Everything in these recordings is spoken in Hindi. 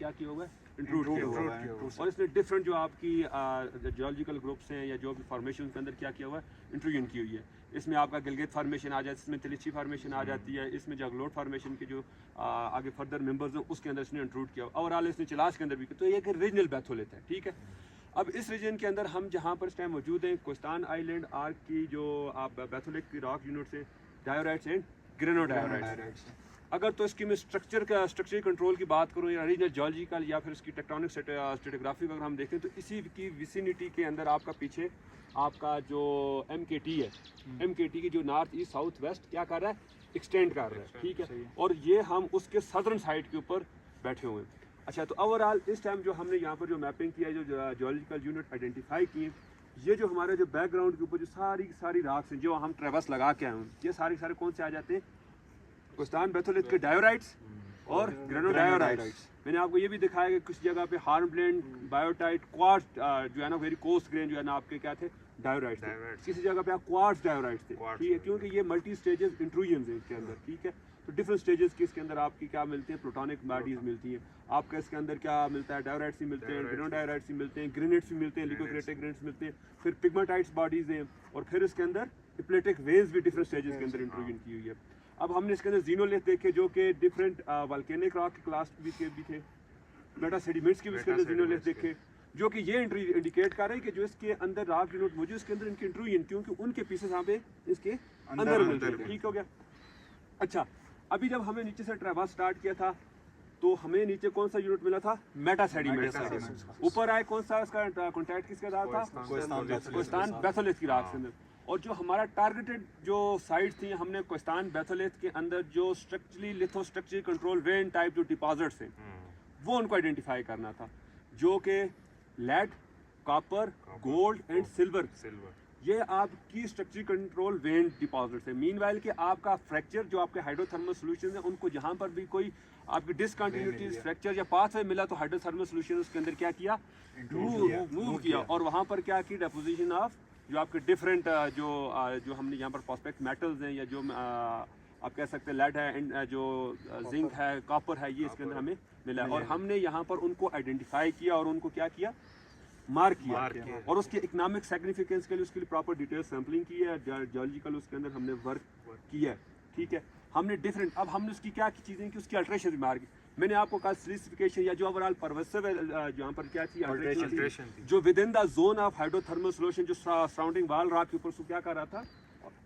क्या किया हुआ है, इंट्रूड किया हुआ है। और इसने डिफरेंट जो आपकी जियोलॉजिकल ग्रुप्स हैं या जो भी फॉर्मेशन के अंदर क्या किया हुआ है, इंट्रूजन की हुई है। इसमें आपका गिलगित फार्मेशन आ जाता है, इसमें तिलिची फार्मेशन आ जाती है, इसमें जगलोट फार्मेशन के जो आगे फर्दर मेंबर्स हैं उसके अंदर इसने इंट्रूड किया। ओवरऑल इसने चिलास के अंदर भी किया। तो ये एक रीजनल बैथोलिथ है, ठीक है। अब इस रीजन के अंदर हम जहाँ पर इस टाइम मौजूद हैं, कोस्तान आइलैंड आर्क की जो आप बैथोलिथ की रॉक यूनिट से डायोराइट्स एंड ग्रेनोडायोराइट्स। अगर तो इसकी मैं स्ट्रक्चर कंट्रोल की बात करूँ या रीजनल जियोलॉजिकल या फिर इसकी टेक्टोनिक स्ट्रेटिग्राफी अगर हम देखें तो इसी की विसिनिटी के अंदर आपका पीछे आपका जो MKT है, MKT की जो नॉर्थ ईस्ट साउथ वेस्ट क्या कर रहा है, एक्सटेंड कर रहा है, ठीक है। और ये हम उसके सदर्न साइड के ऊपर बैठे हुए हैं। अच्छा, तो ओवरऑल इस टाइम जो हमने यहाँ पर जो मैपिंग किया है, जो जियोलॉजिकल यूनिट आइडेंटिफाई किए, ये जो हमारे जो बैकग्राउंड के ऊपर जो सारी रॉक्स हैं जो हम ट्रेवर्स लगा के आए हैं, ये सारे कौन से आ जाते हैं, कोस्तान बैथोलिथ के डायोराइट्स और ग्रेनोडायोराइट्स। मैंने आपको ये भी दिखाया कि कुछ जगह पे हार्नब्लेंड, बायोटाइट, क्वार्ट्ज जो है ना, वेरी कोर्स ग्रेन जो है ना आपके क्या थे, डायोराइट्स। किसी जगह पे आप क्वार्ट्ज डायोराइट्स थे, ठीक है, क्योंकि ये मल्टी स्टेजेस इंट्रूजन है इसके अंदर, ठीक है। तो डिफरेंट स्टेजेस की इसके अंदर आपकी क्या मिलती हैं, प्लूटोनिक बॉडीज मिलती हैं। आपका इसके अंदर क्या मिलता है, डायोराइट्स ही मिलते हैं, ग्रेनोडायोराइट्स ही मिलते हैं, ग्रेनेट्स भी मिलते हैं, लिकोक्रेटिक ग्रेनेट्स मिलते हैं, फिर पिगमेटाइट्स बॉडीज हैं, और फिर इसके अंदर इप्लेटिक वेन्स भी डिफरेंट स्टेजेस के अंदर इंट्रूजन की हुई है। अब हमने इसके अंदर जीनोलिथ देखे जो कि डिफरेंट वल्केनिक रॉक के क्लास भी थे, मेटा सेडिमेंट्स के भी इसके अंदर जीनोलिथ देखे, जो कि ये इंडिकेट कर रहे हैं कि जो इसके अंदर रॉक यूनिट मौजूद इसके अंदर इनकी इंट्रूजन, क्योंकि उनके पीसेस यहाँ पे इसके अंदर मिलते हैं, ठीक हो गया। अच्छा, अभी जब हमें नीचे से ट्रैवर्स स्टार्ट किया था तो हमें नीचे कौन सा यूनिट मिला था, मेटा सेडिमेंट्स। ऊपर आए कौन सा, इसका कॉन्टैक्ट किसके साथ था, कोस्तान बैथोलिथ की रॉक से। और जो हमारा टारगेटेड जो साइट थी, हमने कोस्तान बैथोलिथ के अंदर जो structurally lithostructural control vein type जो डिपॉजिट्स हैं वो उनको आइडेंटिफाई करना था, जो कि lead, copper, gold and silver, ये आपकी स्ट्रक्चरल कंट्रोल वेन डिपॉजिट्स है। मीनवाइल कि आपका फ्रैक्चर जो आपके हाइड्रोथर्मल सॉल्यूशन है उनको जहाँ पर भी कोई आपकी डिसकंटिन्यूटीज, फ्रैक्चर या पाथवे मिला तो हाइड्रोथर्मल सॉल्यूशन उसके अंदर क्या किया, मूव किया, और वहाँ पर क्या की डेपोजिशन ऑफ जो आपके डिफरेंट जो हमने यहाँ पर प्रोस्पेक्ट मेटल्स हैं या जो आप कह सकते हैं लेड है, जो जिंक है, कॉपर है, ये इसके अंदर हमें मिला है। और हमने यहाँ पर उनको आइडेंटिफाई किया और उनको क्या किया, मार्क किया, और उसके इकोनॉमिक सिग्निफिकेंस के लिए उसके लिए प्रॉपर डिटेल सैम्पलिंग की है, जियोलॉजिकल उसके अंदर हमने वर्क किया है, ठीक है। हमने डिफरेंट, अब हमने उसकी क्या की चीज़ें की, उसकी अल्ट्रेशन भी मार की। मैंने आपको कहा सिलिसिफिकेशन या जो ओवरऑल परवसिव जहाँ पर क्या थी, अल्ट्रेशन जो with in the zone of hydrothermal solution जो सराउंडिंग वाल रॉक के ऊपर उसको क्या कर रहा था,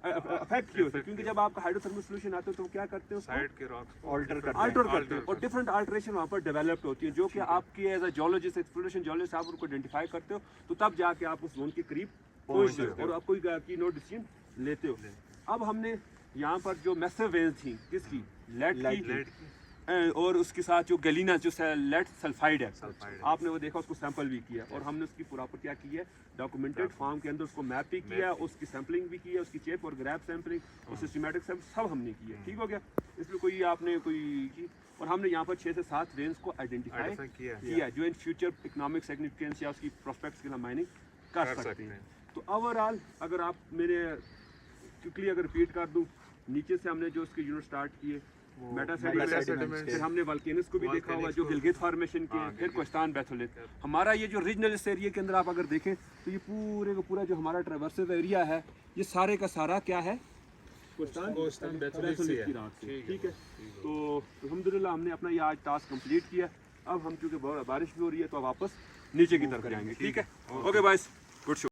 अफेक्ट किया होता है, क्योंकि जब आपका हाइड्रोथर्मल सॉल्यूशन आता है तो क्या करते हैं, साइड के रॉक्स ऑल्टर करते हैं, और डिफरेंट अल्ट्रेशन वहाँ पर डेवलप होती है, जो कि आपकी as a geologist, exploration geologist आप उनको आइडेंटिफाई करते हो, तो तब जाके आप उस जोन के करीब पहुँचते हो और आप कोई की नो डिसीजन लेते हो। अब हमने यहाँ पर जो मैसिव वेन्स थी, किसकी, लेड की, और उसके साथ जो गैलिना जो लेड सल्फाइड है, आपने वो देखा, उसको सैंपल भी किया, और हमने उसकी प्रॉपर क्या की है, डॉक्यूमेंटेड फॉर्म के अंदर उसको मैप भी किया, उसकी सैम्पलिंग भी की है, उसकी चेप और ग्रैब सैम्पलिंग और सिस्टमैटिक सब हमने की है, ठीक हो गया। इसमें कोई आपने कोई की, और हमने यहाँ पर 6 से 7 वेन्स को आइडेंटिफाई किया जो इन फ्यूचर इकोनॉमिक सिग्निफिकेंस या उसकी प्रोस्पेक्ट्स के लिए माइनिंग कर सकते हैं। तो ओवरऑल अगर आप मेरे क्विकली अगर रिपीट कर दूँ, नीचे से हमने जो उसके यूनिट स्टार्ट किए, मेटा सेडिमेंट, फिर हमने वल्केनस को भी देखा हुआ जो गिलगित फॉर्मेशन के, फिर कोस्तान बैथोलिथ। हमारा ये जो रीजनल इस एरिया के अंदर आप अगर देखें तो ये पूरे का पूरा जो हमारा ट्रैवर्सिव एरिया है, ये सारे का सारा क्या है, कोस्तान बैथोलिथ की रात से, ठीक है। तो अल्हम्दुलिल्लाह हमने अपना ये आज टास्क कंप्लीट किया। अब हम चूँकि बारिश भी हो रही है तो वापस नीचे की तरफ जाएंगे, ठीक है। ओके बाइस, गुड शो।